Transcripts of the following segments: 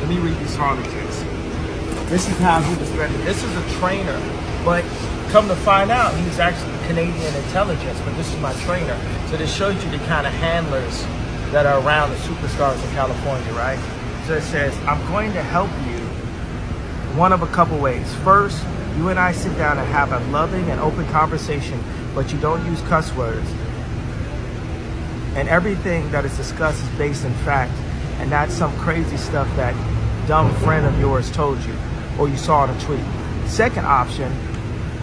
Let me read these harlequins. This is how he was ready. This is a trainer, but come to find out, he's actually Canadian intelligence, but this is my trainer. So this shows you the kind of handlers that are around the superstars in California, right? So it says, I'm going to help you one of a couple ways. First, you and I sit down and have a loving and open conversation, but you don't use cuss words. And everything that is discussed is based in fact, and not some crazy stuff that dumb friend of yours told you or you saw in a tweet. Second option,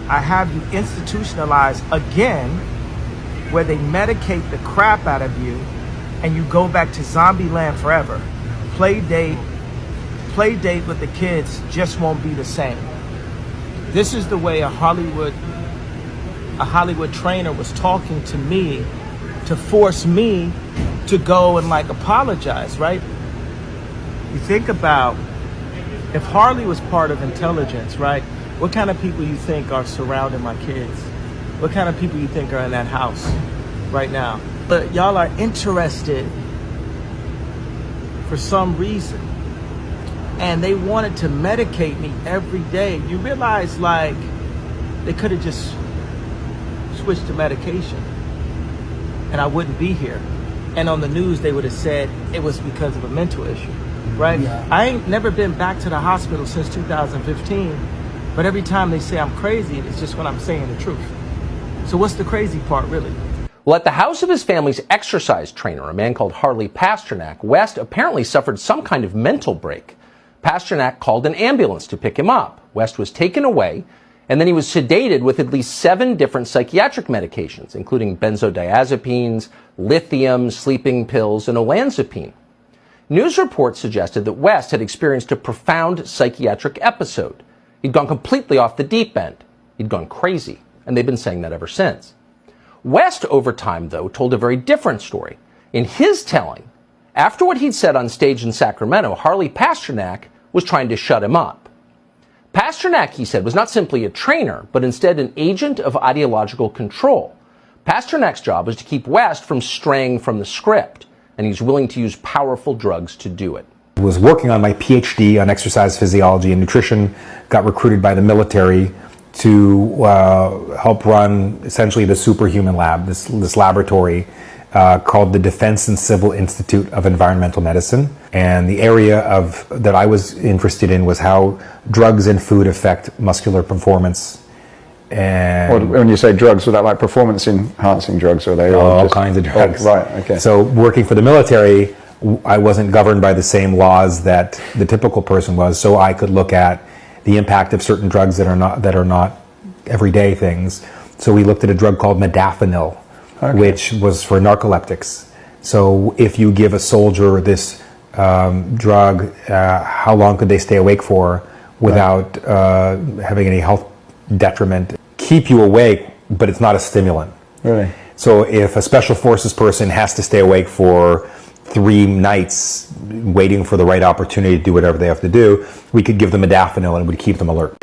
I have you institutionalized again, where they medicate the crap out of you and you go back to zombie land forever. Play date with the kids just won't be the same. This is the way a Hollywood trainer was talking to me to force me to go and like apologize, right? You think about if Harley was part of intelligence, right? What kind of people you think are surrounding my kids? What kind of people you think are in that house right now? But y'all are interested for some reason. And they wanted to medicate me every day. You realize like they could have just switched to medication and I wouldn't be here. And on the news, they would have said it was because of a mental issue, right? Yeah. I ain't never been back to the hospital since 2015, but every time they say I'm crazy, it's just when I'm saying the truth. So what's the crazy part, really? Well, at the house of his family's exercise trainer, a man called Harley Pasternak, West apparently suffered some kind of mental break. Pasternak called an ambulance to pick him up. West was taken away, and then he was sedated with at least 7 different psychiatric medications, including benzodiazepines, lithium, sleeping pills, and olanzapine. News reports suggested that West had experienced a profound psychiatric episode. He'd gone completely off the deep end. He'd gone crazy, and they've been saying that ever since. West, over time, though, told a very different story. In his telling, after what he'd said on stage in Sacramento, Harley Pasternak was trying to shut him up. Pasternak, he said, was not simply a trainer, but instead an agent of ideological control. Pasternak's job was to keep West from straying from the script, and he's willing to use powerful drugs to do it. I was working on my PhD on exercise physiology and nutrition, got recruited by the military to help run essentially the superhuman lab, this laboratory called the Defense and Civil Institute of Environmental Medicine. And the area that I was interested in was how drugs and food affect muscular performance. And when you say drugs, was that like performance enhancing drugs, or are they all kinds of drugs? Oh, right, okay. So working for the military, I wasn't governed by the same laws that the typical person was, so I could look at the impact of certain drugs that are not everyday things. So we looked at a drug called modafinil, which was for narcoleptics. So if you give a soldier this drug, how long could they stay awake for without having any health detriment? Keep you awake, but it's not a stimulant. Really? So if a special forces person has to stay awake for 3 nights waiting for the right opportunity to do whatever they have to do, we could give them modafinil and it would keep them alert.